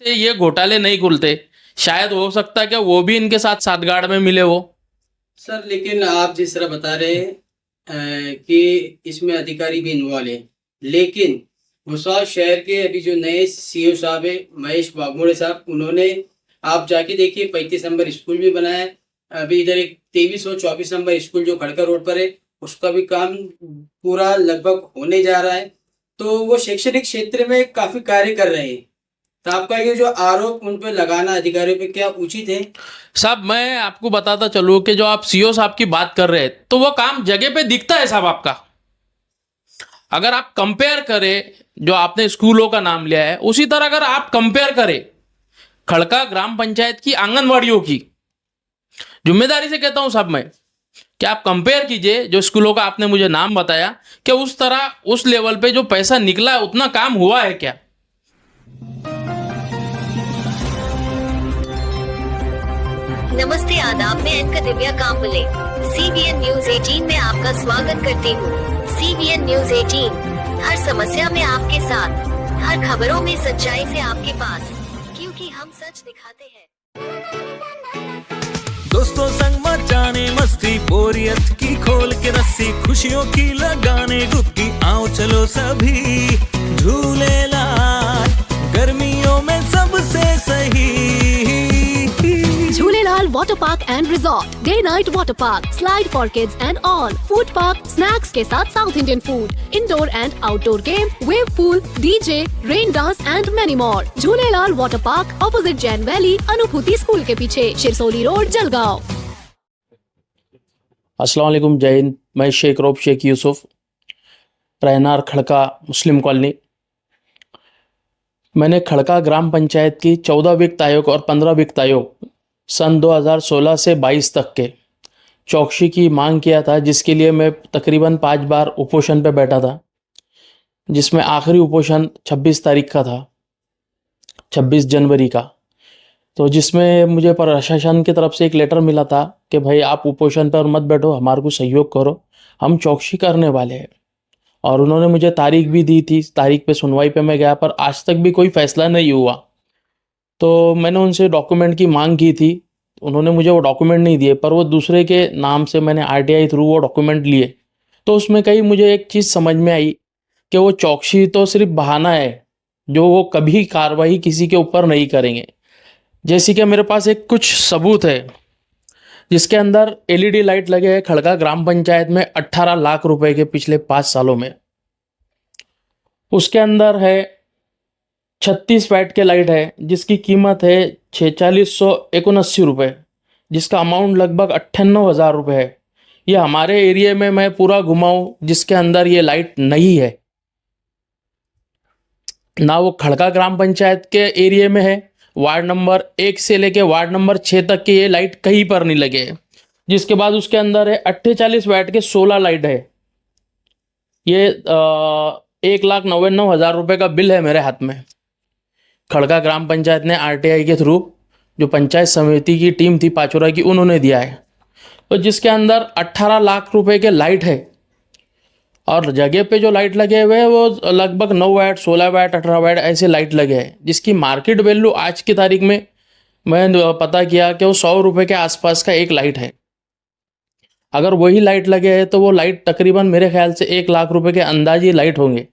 से ये घोटाले नहीं खुलते। शायद हो सकता है कि वो भी इनके साथ साथगाड़ में मिले हो। सर लेकिन आप जिस तरह बता रहे हैं कि इसमें अधिकारी भी इन्वॉल्व है, लेकिन भुसावल शहर के अभी जो नए सीओ साहब है महेश वाघमोड़े साहब, उन्होंने आप जाके देखिए 35 नंबर स्कूल भी बनाया है। अभी इधर एक 23 और 24 नंबर स्कूल जो खड़का रोड पर है, उसका भी काम पूरा लगभग होने जा रहा है। तो वो शैक्षणिक क्षेत्र में काफी कार्य कर रहे हैं। तो आपका ये जो आरोप उन पर लगाना अधिकारियों पे क्या उचित है? साहब मैं आपको बताता चलूँ कि जो आप सीओ साहब की बात कर रहे हैं तो वो काम जगह पे दिखता है साहब आपका। अगर आप कंपेयर करें, जो आपने स्कूलों का नाम लिया है, उसी तरह अगर आप कंपेयर करें खड़का ग्राम पंचायत की आंगनवाड़ियों की, जिम्मेदारी से कहता हूं साहब मैं, कि आप कंपेयर कीजिए जो स्कूलों का आपने मुझे नाम बताया, कि उस तरह उस लेवल पे जो पैसा निकला है उतना काम हुआ है क्या? नमस्ते, आदाब। मैं anchor Divya Kamble CBN news 18 में आपका स्वागत करती हूँ। CBN न्यूज 18 हर समस्या में आपके साथ, हर खबरों में सच्चाई से आपके पास, क्योंकि हम सच दिखाते हैं। दोस्तों संग मचाने मस्ती, बोरियत की खोल के रस्सी, खुशियों की लगाने डुबकी, आओ चलो सभी झूलेलाल गर्मियों में सबसे सही। Jhulelal Water Park and Resort, Day Night Water Park, Slide for Kids and all, Food Park, Snacks के साथ South Indian Food, Indoor and Outdoor Game, Wave Pool, DJ, Rain Dance and many more. Jhulelal Water Park, opposite Jain Valley, अनुभूति school के पीछे, Shirsoli road, Jalgaon. अस्सलाम वालेकुम, जय हिंद। मैं शेख रोब शेख यूसुफ, रहनार खड़का मुस्लिम कॉलोनी। मैंने खड़का ग्राम पंचायत की 14 वित्त आयोग और 15 वित्त आयोग सन 2016 से 22 तक के चौकसी की मांग किया था, जिसके लिए मैं तकरीबन 5 बार उपोषण पे बैठा था, जिसमें आखिरी उपोषण 26 तारीख का था, 26 जनवरी का। तो जिसमें मुझे प्रशासन की तरफ से एक लेटर मिला था कि भाई आप उपोषण पर मत बैठो, हमारे को सहयोग करो, हम चौकसी करने वाले हैं। और उन्होंने मुझे तारीख भी दी थी, तारीख पे सुनवाई पे मैं गया, पर आज तक भी कोई फैसला नहीं हुआ। तो मैंने उनसे डॉक्यूमेंट की मांग की थी, उन्होंने मुझे वो डॉक्यूमेंट नहीं दिए, पर वो दूसरे के नाम से मैंने RTI थ्रू वो डॉक्यूमेंट लिए। तो उसमें कहीं मुझे एक चीज़ समझ में आई कि वो चौकसी तो सिर्फ बहाना है, जो वो कभी कार्रवाई किसी के ऊपर नहीं करेंगे। जैसे कि मेरे पास एक कुछ सबूत है, जिसके अंदर LED लाइट लगे हैं खड़का ग्राम पंचायत में 18 लाख रुपए के पिछले 5 सालों में। उसके अंदर है 36 वैट के लाइट है, जिसकी कीमत है 4679 रुपये, जिसका अमाउंट लगभग 98,000 रुपये है। ये हमारे एरिया में मैं पूरा घुमाऊं जिसके अंदर ये लाइट नहीं है, ना वो खड़का ग्राम पंचायत के एरिया में है, वार्ड नंबर 1 से लेके वार्ड नंबर 6 तक के ये लाइट कहीं पर नहीं लगे है। जिसके बाद उसके अंदर है 48 वैट के 16 लाइट है। ये 1,99,000 रुपये का बिल है मेरे हाथ में। खड़का ग्राम पंचायत ने RTI के थ्रू, जो पंचायत समिति की टीम थी पाचोरा की, उन्होंने दिया है। तो जिसके अंदर 18 लाख रुपए के लाइट है, और जगह पे जो लाइट लगे हुए हैं वो लगभग 9 वैट, 16 वैट, 18 वैट ऐसे लाइट लगे हैं, जिसकी मार्केट वैल्यू आज की तारीख में मैं पता किया कि वो 100 रुपये के आसपास का एक लाइट है। अगर वही लाइट लगे हैं तो वो लाइट तकरीबन मेरे ख्याल से 1 लाख रुपए के अंदाजे लाइट होंगे।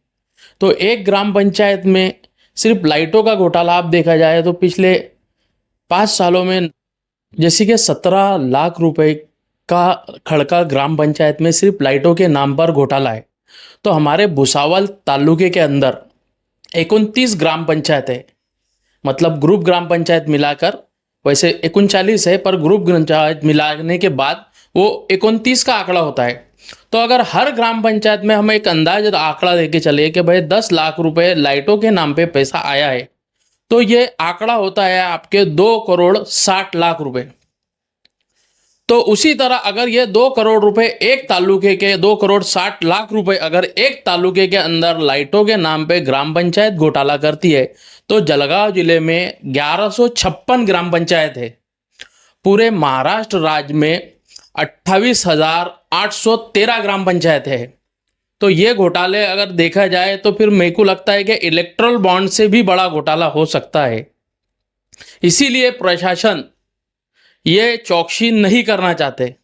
तो एक ग्राम पंचायत में सिर्फ लाइटों का घोटाला आप देखा जाए तो पिछले 5 सालों में जैसे कि 17 लाख रुपए का खड़का ग्राम पंचायत में सिर्फ लाइटों के नाम पर घोटाला है। तो हमारे भुसावल तालुके के अंदर 29 ग्राम पंचायत है, मतलब ग्रुप ग्राम पंचायत मिलाकर वैसे 39 है, पर ग्रुप पंचायत मिलाने के बाद वो 29 का आंकड़ा होता है। तो अगर हर ग्राम पंचायत में हम एक अंदाज आंकड़ा देके चले कि भाई 10 लाख रुपए लाइटों के नाम पे पैसा आया है, तो ये आंकड़ा होता है आपके 2 करोड़ 60 लाख रुपए। तो उसी तरह अगर ये 2 करोड़ रुपए एक तालुके के, 2 करोड़ 60 लाख रुपए अगर एक तालुके के अंदर लाइटों के नाम पे ग्राम पंचायत घोटाला करती है, तो जलगांव जिले में 1156 ग्राम पंचायत है। पूरे महाराष्ट्र राज्य में 28,813 ग्राम पंचायत है। तो ये घोटाले अगर देखा जाए तो फिर मेरे को लगता है कि इलेक्ट्रल बॉन्ड से भी बड़ा घोटाला हो सकता है। इसीलिए प्रशासन ये चौकसी नहीं करना चाहते।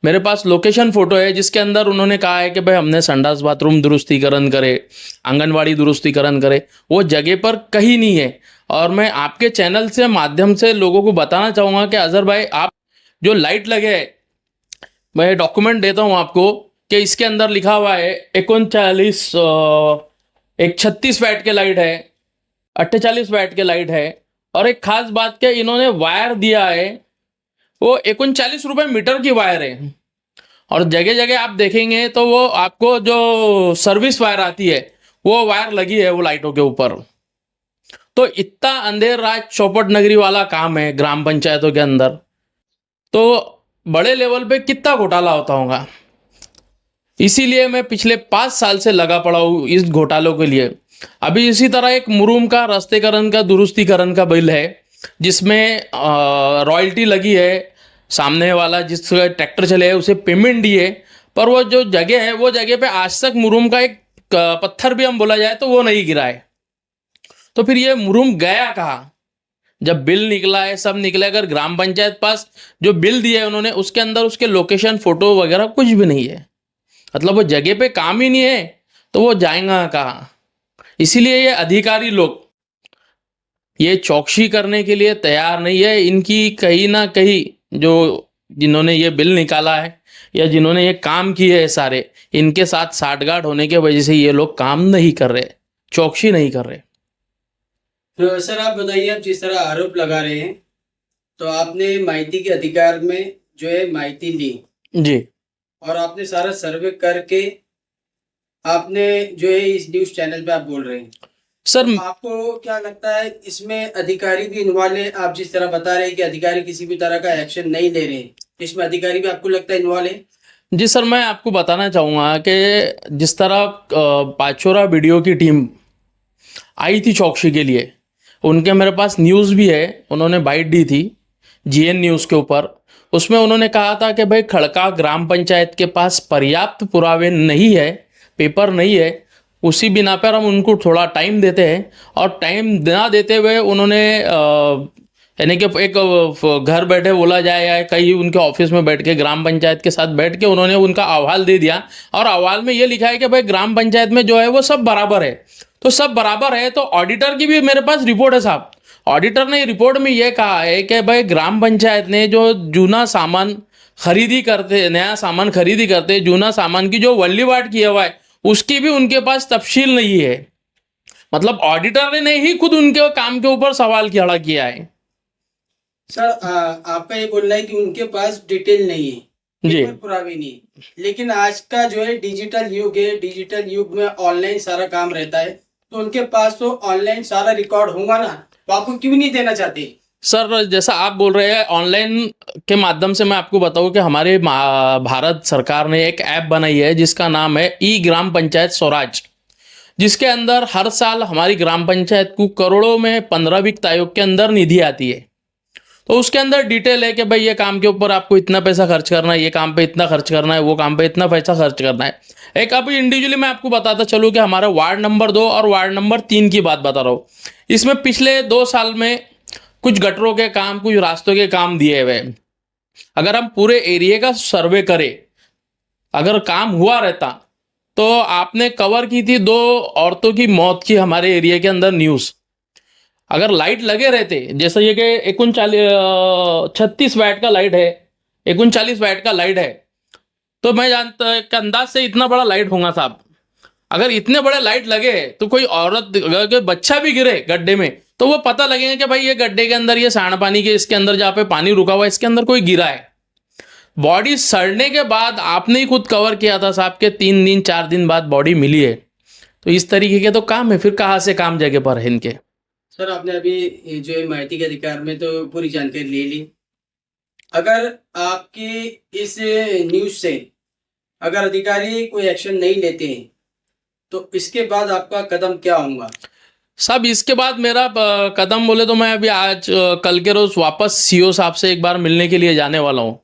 मेरे पास लोकेशन फ़ोटो है जिसके अंदर उन्होंने कहा है कि भाई हमने संडास बाथरूम दुरुस्तीकरण करे, आंगनवाड़ी दुरुस्तीकरण करे, वो जगह पर कहीं नहीं है। और मैं आपके चैनल से माध्यम से लोगों को बताना चाहूँगा कि अजहर भाई, आप जो लाइट लगे है, मैं डॉक्यूमेंट देता हूँ आपको कि इसके अंदर लिखा हुआ है 39 एक 36 वैट के लाइट है, 48 वैट के लाइट है। और एक खास बात क्या, इन्होंने वायर दिया है वो 39 रुपये मीटर की वायर है। और जगह जगह आप देखेंगे तो वो आपको जो सर्विस वायर आती है वो वायर लगी है वो लाइटों के ऊपर। तो इतना अंधेर रात चौपट नगरी वाला काम है ग्राम पंचायतों के अंदर, तो बड़े लेवल पे कितना घोटाला होता होगा। इसीलिए मैं पिछले 5 साल से लगा पड़ा हूँ इस घोटालों के लिए। अभी इसी तरह एक मुरुम का रास्तेकरण का दुरुस्तीकरण का बिल है जिसमें रॉयल्टी लगी है, सामने वाला जिस ट्रैक्टर चले है उसे पेमेंट दिए, पर वो जो जगह है वो जगह पे आज तक मुरुम का एक पत्थर भी हम बोला जाए तो वो नहीं गिरा है। तो फिर ये मुरुम गया कहाँ? जब बिल निकला है, सब निकला, अगर ग्राम पंचायत पास जो बिल दिया है उन्होंने उसके अंदर उसके लोकेशन फोटो वगैरह कुछ भी नहीं है, मतलब वो जगह पे काम ही नहीं है तो वो जाएगा कहाँ? इसीलिए ये अधिकारी लोग ये चौकसी करने के लिए तैयार नहीं है। इनकी कहीं ना कहीं जो जिन्होंने ये बिल निकाला है या जिन्होंने ये काम किए हैं सारे, इनके साथ साठगांठ होने की वजह से ये लोग काम नहीं कर रहे, चौकसी नहीं कर रहे। तो सर आप बताइए, आप जिस तरह आरोप लगा रहे हैं तो आपने माहिती के अधिकार में जो है माहिती ली जी, और आपने सारा सर्वे करके आपने जो है इस न्यूज़ चैनल पे आप बोल रहे हैं। सर आपको क्या लगता है इसमें अधिकारी भी इन्वॉल्व है? आप जिस तरह बता रहे हैं कि अधिकारी किसी भी तरह का एक्शन नहीं ले रहे हैं, इसमें अधिकारी भी आपको लगता है इन्वॉल्व है? जी सर, मैं आपको बताना चाहूँगा कि जिस तरह पाचोरा वीडियो की टीम आई थी चौकसी के लिए, उनके मेरे पास न्यूज़ भी है, उन्होंने बाइट दी थी जीएन न्यूज़ के ऊपर। उसमें उन्होंने कहा था कि भाई खड़का ग्राम पंचायत के पास पर्याप्त पुरावे नहीं है, पेपर नहीं है, उसी बिना पर हम उनको थोड़ा टाइम देते हैं। और टाइम ना देते हुए उन्होंने यानी कि एक घर बैठे बोला जाए या कहीं उनके ऑफिस में बैठ के ग्राम पंचायत के साथ बैठ के उन्होंने उनका अहवाल दे दिया। और अहवाल में ये लिखा है कि भाई ग्राम पंचायत में जो है वो सब बराबर है। तो सब बराबर है तो ऑडिटर की भी मेरे पास रिपोर्ट है साहब। ऑडिटर ने रिपोर्ट में ये कहा है कि भाई ग्राम पंचायत ने जो जूना सामान खरीदी करते, नया सामान खरीदी करते, जूना सामान की जो वल्लीवाट किया हुआ है उसकी भी उनके पास तफसील नहीं है। मतलब ऑडिटर ने ही खुद उनके काम के ऊपर सवाल खड़ा किया है। सर आपका ये बोलना है कि उनके पास डिटेल नहीं है, जी, पेपर पुरावे नहीं है। लेकिन आज का जो है डिजिटल युग है, डिजिटल युग में ऑनलाइन सारा काम रहता है, तो उनके पास तो ऑनलाइन सारा रिकॉर्ड होगा ना, तो आपको क्यों नहीं देना चाहते? सर जैसा आप बोल रहे हैं ऑनलाइन के माध्यम से, मैं आपको बताऊं कि हमारे भारत सरकार ने एक ऐप बनाई है जिसका नाम है ई ग्राम पंचायत स्वराज, जिसके अंदर हर साल हमारी ग्राम पंचायत को करोड़ों में 15 वित्त आयोग के अंदर निधि आती है। तो उसके अंदर डिटेल है कि भाई ये काम के ऊपर आपको इतना पैसा खर्च करना है, ये काम पे इतना खर्च करना है, वो काम पे इतना पैसा खर्च करना है। एक अभी इंडिविजुअली मैं आपको बताता चलूँ कि हमारा वार्ड नंबर 2 और वार्ड नंबर 3 की बात बता रहा हूँ। इसमें पिछले 2 साल में कुछ गटरों के काम, कुछ रास्तों के काम दिए हुए। अगर हम पूरे एरिया का सर्वे करें, अगर काम हुआ रहता तो आपने कवर की थी 2 औरतों की मौत की हमारे एरिया के अंदर न्यूज़। अगर लाइट लगे रहते, जैसे ये कि 36 वैट का लाइट है, 39 वैट का लाइट है, तो मैं जानता कि अंदाज से इतना बड़ा लाइट होगा साहब। अगर इतने बड़े लाइट लगे तो कोई औरत, अगर कोई बच्चा भी गिरे गड्ढे में तो वो पता लगेगा कि भाई ये गड्ढे के अंदर, ये सांड पानी के इसके अंदर जहाँ पे पानी रुका हुआ है इसके अंदर कोई गिरा है। बॉडी सड़ने के बाद आपने ही खुद कवर किया था साहब के 3 दिन 4 दिन बाद बॉडी मिली है। तो इस तरीके के तो काम है, फिर कहाँ से काम जगह पर है इनके। सर आपने अभी जो है माहिती के अधिकार में तो पूरी जानकारी ले ली। अगर आपकी इस न्यूज़ से अगर अधिकारी कोई एक्शन नहीं लेते हैं तो इसके बाद आपका कदम क्या होगा? साहब इसके बाद मेरा कदम बोले तो मैं अभी आज कल के रोज़ वापस सीओ साहब से एक बार मिलने के लिए जाने वाला हूँ।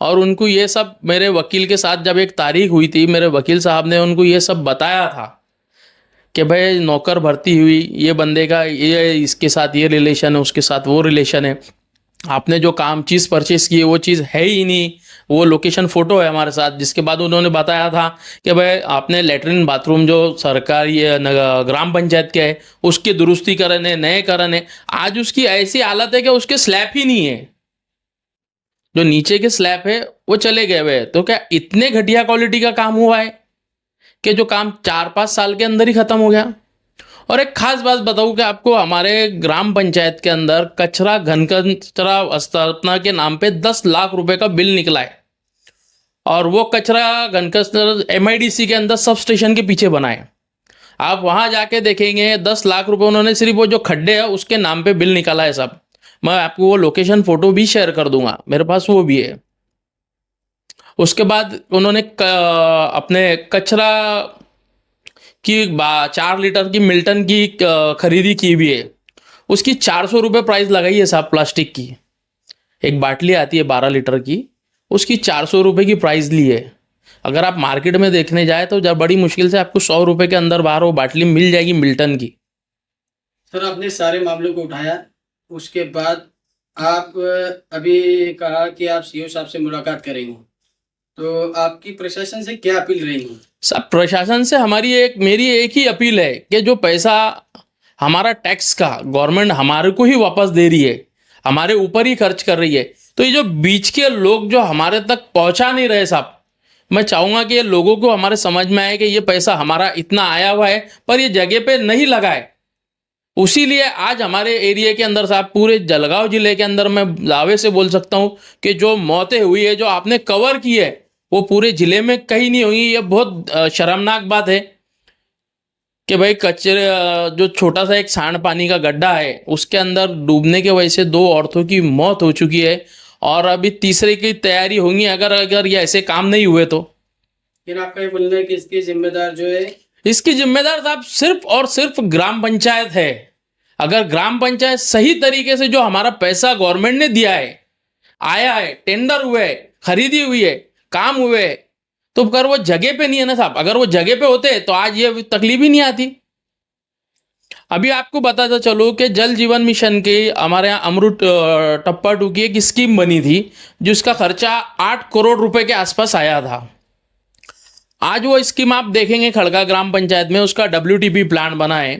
और उनको ये सब, मेरे वकील के साथ जब एक तारीख हुई थी, मेरे वकील साहब ने उनको ये सब बताया था कि भाई नौकर भर्ती हुई, ये बंदे का ये इसके साथ ये रिलेशन है, उसके साथ वो रिलेशन है, आपने जो काम चीज़ परचेस की है वो चीज़ है ही नहीं, वो लोकेशन फ़ोटो है हमारे साथ। जिसके बाद उन्होंने बताया था कि भाई आपने लेटरिन बाथरूम जो सरकारी ग्राम पंचायत के है उसकी दुरुस्ती करने नए करने, आज उसकी ऐसी हालत है कि उसके स्लैब ही नहीं है, जो नीचे के स्लैब है वो चले गए हुए। तो क्या इतने घटिया क्वालिटी का काम हुआ है कि जो काम 4-5 साल के अंदर ही खत्म हो गया। और एक खास बात बताऊं कि आपको, हमारे ग्राम पंचायत के अंदर कचरा घन कचरा स्थापना के नाम पे 10 लाख रुपए का बिल निकला है, और वो कचरा घन कचरा MIDC के अंदर सब स्टेशन के पीछे बना है। आप वहां जाके देखेंगे 10 लाख रुपए उन्होंने सिर्फ वो जो खड्डे है उसके नाम पे बिल निकाला है साहब। मैं आपको वो लोकेशन फोटो भी शेयर कर दूंगा, मेरे पास वो भी है। उसके बाद उन्होंने अपने कचरा की 4 लीटर की मिल्टन की खरीदी की भी है, उसकी 400 रुपये प्राइस लगाई है साहब। प्लास्टिक की एक बाटली आती है 12 लीटर की, उसकी 400 रुपये की प्राइस ली है। अगर आप मार्केट में देखने जाए तो जब बड़ी मुश्किल से आपको 100 रुपये के अंदर बाहर वो बाटली मिल जाएगी मिल्टन की। सर आपने सारे मामलों को उठाया, उसके बाद आप अभी कहा कि आप सीओ साहब से मुलाकात करेंगे, तो आपकी प्रशासन से क्या अपील रहेगी? सब प्रशासन से मेरी एक ही अपील है कि जो पैसा हमारा टैक्स का गवर्नमेंट हमारे को ही वापस दे रही है, हमारे ऊपर ही खर्च कर रही है, तो ये जो बीच के लोग जो हमारे तक पहुंचा नहीं रहे साहब, मैं चाहूँगा कि ये लोगों को हमारे समझ में आए कि ये पैसा हमारा इतना आया हुआ है पर ये जगह पे नहीं लगा है। उसीलिए आज हमारे एरिया के अंदर साहब, पूरे जलगांव जिले के अंदर मैं दावे से बोल सकता हूँ कि जो मौतें हुई है, जो आपने कवर की है, वो पूरे जिले में कहीं नहीं हुई। ये बहुत शर्मनाक बात है कि भाई कचरे जो छोटा सा एक सांड पानी का गड्ढा है उसके अंदर डूबने की वजह से 2 औरतों की मौत हो चुकी है, और अभी तीसरे की तैयारी होंगी अगर ये ऐसे काम नहीं हुए तो। फिर आपका ये बोलना है कि इसकी जिम्मेदार जो है, इसकी जिम्मेदार साहब सिर्फ और सिर्फ ग्राम पंचायत है। अगर ग्राम पंचायत सही तरीके से जो हमारा पैसा गवर्नमेंट ने दिया है, आया है, टेंडर हुए है, खरीदी हुई है, काम हुए, तो अगर वो जगह पे नहीं है ना साहब, अगर वो जगह पे होते तो आज ये तकलीफ ही नहीं आती। अभी आपको बताता चलो कि जल जीवन मिशन के हमारे यहाँ अमृत टप्पा 2 की एक स्कीम बनी थी जिसका खर्चा 8 करोड़ रुपए के आसपास आया था। आज वो स्कीम आप देखेंगे खड़का ग्राम पंचायत में उसका WTP प्लांट बना है,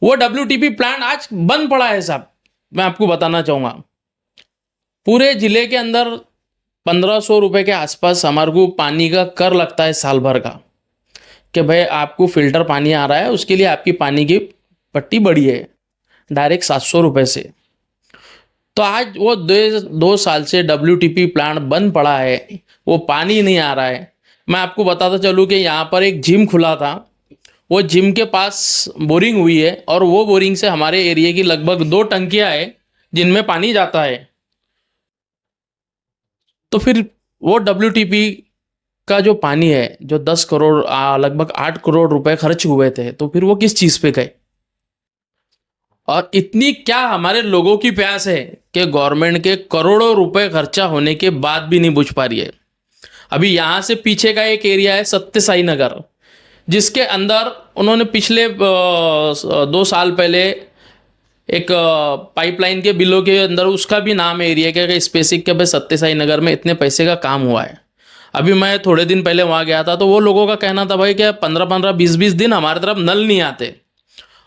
वो WTP प्लांट आज बंद पड़ा है साहब। मैं आपको बताना चाहूँगा पूरे जिले के अंदर 1500 रुपये के आसपास हमारे को पानी का कर लगता है साल भर का, कि भाई आपको फिल्टर पानी आ रहा है उसके लिए आपकी पानी की पट्टी बढ़ी है डायरेक्ट 700 रुपये से। तो आज वो 2 साल से WTP प्लांट बंद पड़ा है, वो पानी नहीं आ रहा है। मैं आपको बताता चलूँ कि यहाँ पर एक जिम खुला था, वो जिम के पास बोरिंग हुई है, और वो बोरिंग से हमारे एरिया की लगभग 2 टंकियाँ हैं जिनमें पानी जाता है। तो फिर वो WTP का जो पानी है, जो 10 करोड़ लगभग 8 करोड़ रुपए खर्च हुए थे, तो फिर वो किस चीज़ पे गए? और इतनी क्या हमारे लोगों की प्यास है कि गवर्नमेंट के करोड़ों रुपए खर्चा होने के बाद भी नहीं बुझ पा रही है। अभी यहाँ से पीछे का एक एरिया है सत्य साई नगर, जिसके अंदर उन्होंने पिछले 2 साल पहले एक पाइपलाइन के बिलों के अंदर उसका भी नाम है एरिया के स्पेसिफिक के भाई सत्य साई नगर में इतने पैसे का काम हुआ है। अभी मैं थोड़े दिन पहले वहाँ गया था तो वो लोगों का कहना था भाई कि 15-15, 20-20 दिन हमारी तरफ नल नहीं आते,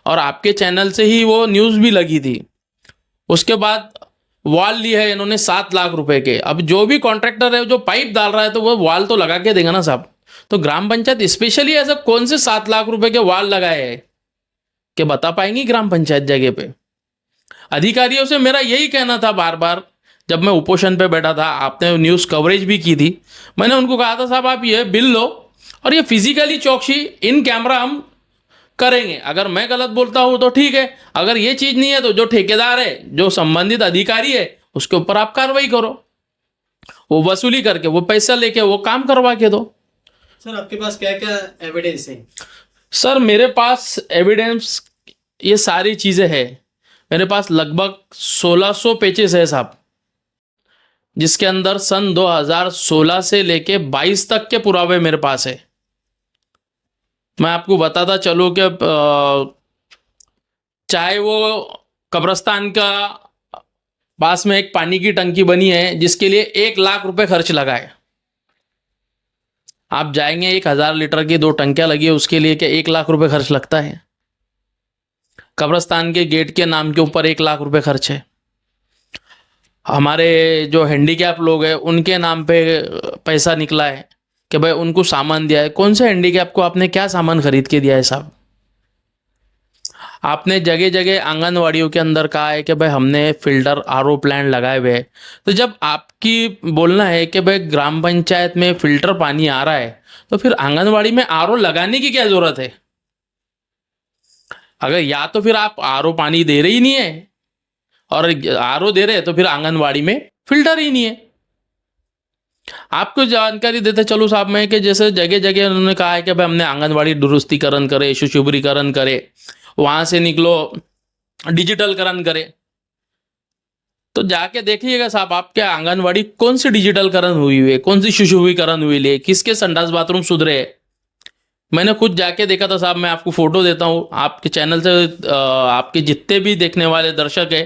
और आपके चैनल से ही वो न्यूज़ भी लगी थी। उसके बाद वॉल ली है इन्होंने 7 लाख रुपए के। अब जो भी कॉन्ट्रैक्टर है जो पाइप डाल रहा है तो वो वॉल तो लगा के देगा ना साहब। तो ग्राम पंचायत स्पेशली ऐसा कौन से 7 लाख रुपए के वॉल लगाए हैं कि बता पाएंगी ग्राम पंचायत जगह पे? अधिकारियों से मेरा यही कहना था बार बार, जब मैं उपोषण पे बैठा था, आपने न्यूज़ कवरेज भी की थी, मैंने उनको कहा था साहब आप ये बिल लो और ये फिजिकली चौकसी इन कैमरा हम करेंगे। अगर मैं गलत बोलता हूँ तो ठीक है, अगर ये चीज़ नहीं है तो जो ठेकेदार है, जो संबंधित अधिकारी है, उसके ऊपर आप कार्रवाई करो, वो वसूली करके वो पैसा लेके वो काम करवा के दो। सर आपके पास क्या क्या एविडेंस है? सर मेरे पास एविडेंस ये सारी चीज़ें हैं। मेरे पास लगभग 1600 पेजेस है साहब, जिसके अंदर सन 2016 से लेके 22 तक के पुरावे मेरे पास है। मैं आपको बताता चलूँ कि चाहे वो कब्रिस्तान का पास में एक पानी की टंकी बनी है जिसके लिए 1 लाख रुपए खर्च लगा है। आप जाएंगे 1000 लीटर की 2 टंकियां लगी है, उसके लिए क्या 1 लाख रुपए खर्च लगता है? कब्रिस्तान के गेट के नाम के ऊपर 1 लाख रुपए खर्च है। हमारे जो हैंडीकैप लोग हैं उनके नाम पे पैसा निकला है कि भाई उनको सामान दिया है। कौन से हैंडीकैप को आपने क्या सामान खरीद के दिया है साहब? आपने जगह जगह आंगनवाड़ियों के अंदर कहा है कि भाई हमने फिल्टर आरओ प्लांट लगाए हुए हैं। तो जब आपकी बोलना है कि भाई ग्राम पंचायत में फिल्टर पानी आ रहा है तो फिर आंगनवाड़ी में आरओ लगाने की क्या जरूरत है? अगर या तो फिर आप आरओ पानी दे रहे ही नहीं है और आरओ दे रहे हैं तो फिर आंगनवाड़ी में फिल्टर ही नहीं है। आपको जानकारी देते चलो साहब मैं कि जैसे जगह जगह उन्होंने कहा है कि भाई हमने आंगनवाड़ी दुरुस्तीकरण करे, सुशुभ्रीकरण करे, वहां से निकलो डिजिटलकरण करे। तो जाके देखिएगा साहब आपके आंगनवाड़ी कौन सी डिजिटलकरण हुई है, कौन सी सुशुभ्रीकरण हुई है, किसके संडास बाथरूम सुधरे है। मैंने खुद जाके देखा था साहब। मैं आपको फोटो देता हूँ। आपके चैनल से आपके जितने भी देखने वाले दर्शक है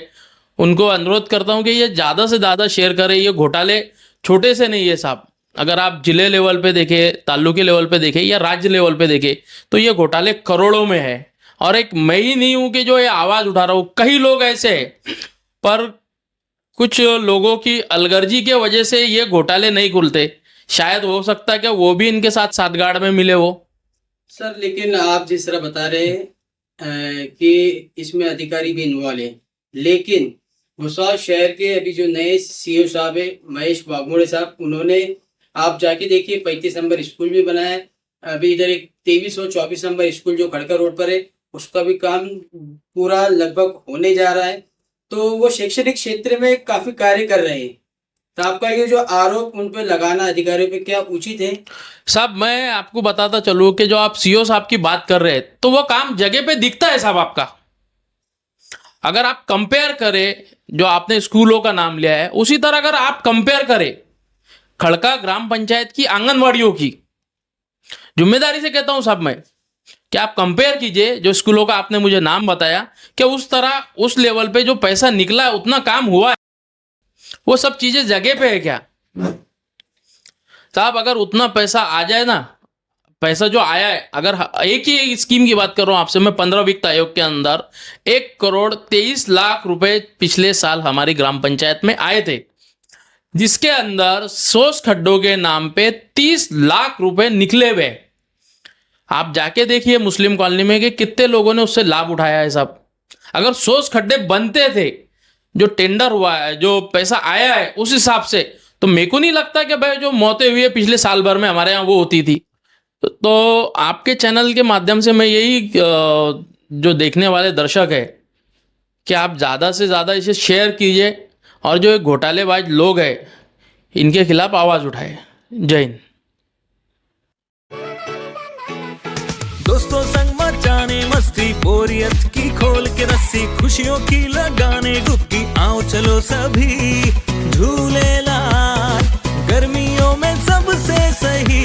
उनको अनुरोध करता हूँ कि ये ज़्यादा से ज़्यादा शेयर करें। ये घोटाले छोटे से नहीं है साहब। अगर आप जिले लेवल पे देखें, तालुके लेवल पे देखें या राज्य लेवल पे देखें तो ये घोटाले करोड़ों में है। और एक मैं ही नहीं हूँ कि जो ये आवाज़ उठा रहा हूँ, कई लोग ऐसे हैं, पर कुछ लोगों की अलगर्जी के वजह से ये घोटाले नहीं खुलते। शायद हो सकता है कि वो भी इनके साथ साथगाड़ में मिले वो। सर लेकिन आप जिस तरह बता रहे हैं कि इसमें अधिकारी भी इन्वॉल्व है, लेकिन भुसावल शहर के अभी जो नए सीओ साहब है महेश वाघमोड़े साहब, उन्होंने आप जाके देखिए 35 नंबर स्कूल भी बनाया है। अभी इधर एक 23 और 24 नंबर स्कूल जो खड़का रोड पर है उसका भी काम पूरा लगभग होने जा रहा है। तो वो शैक्षणिक क्षेत्र में काफी कार्य कर रहे हैं। तो आपका ये जो आरोप उन पे लगाना अधिकारियों पे क्या उचित है? साहब मैं आपको बताता चलूँ कि जो आप सीओ साहब की बात कर रहे हैं तो वो काम जगह पे दिखता है साहब आपका। अगर आप कंपेयर करें, जो आपने स्कूलों का नाम लिया है उसी तरह अगर आप कंपेयर करें खड़का ग्राम पंचायत की आंगनवाड़ियों की, जिम्मेदारी से कहता हूं साहब मैं कि आप कंपेयर कीजिए जो स्कूलों का आपने मुझे नाम बताया कि उस तरह उस लेवल पे जो पैसा निकला है उतना काम हुआ है, वो सब चीजें जगह पे है क्या साहब? अगर उतना पैसा आ जाए ना, पैसा जो आया है, अगर एक ही स्कीम की बात कर रहा हूं आपसे मैं, 15 वित्त आयोग के अंदर 1,23,00,000 रुपए पिछले साल हमारी ग्राम पंचायत में आए थे, जिसके अंदर 100 खड्डों के नाम पे 30 लाख रुपए निकले हुए। आप जाके देखिए मुस्लिम कॉलोनी में कि कितने लोगों ने उससे लाभ उठाया है साहब। अगर 100 खड्डे बनते थे, जो टेंडर हुआ है, जो पैसा आया है उस हिसाब से, तो मेरे को नहीं लगता कि भाई जो मौतें हुई है पिछले साल भर में हमारे यहाँ वो होती थी। तो आपके चैनल के माध्यम से मैं यही जो देखने वाले दर्शक है कि आप ज़्यादा से ज़्यादा इसे शेयर कीजिए और जो घोटालेबाज लोग हैं इनके खिलाफ आवाज़ उठाए। जय हिंद। दोस्तों संग मचाने मस्ती, बोरियत की खोल के रस्सी, खुशियों की लगाने डुबकी, आओ चलो सभी झूले लाल, गर्मियों में सबसे सही।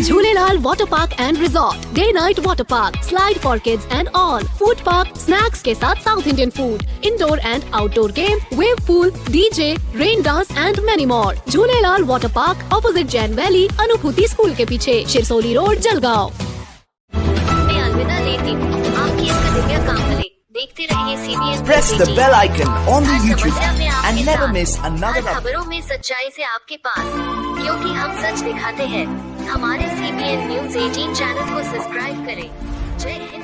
Jhulelal Water Park and Resort, Day Night Water Park, Slide for Kids and all, Food Park, Snacks के साथ South Indian Food, Indoor and Outdoor Game, Wave Pool, DJ, Rain Dance and many more. Jhulelal Water Park, opposite Jain Valley, अनुभूति school के पीछे, Shirsoli road, Jalgaon. मैं अलविदा लेती हूँ। आपकी इसका दिव्या कामले देखते रहिए CBN Press the bell icon on the her YouTube समस्या में app आपके and never साथ, miss another हर खबरों में सच्चाई से आपके पास, क्योंकि हम सच दिखाते हैं। हमारे CBN News 18 चैनल को सब्सक्राइब करें। जय हिंद।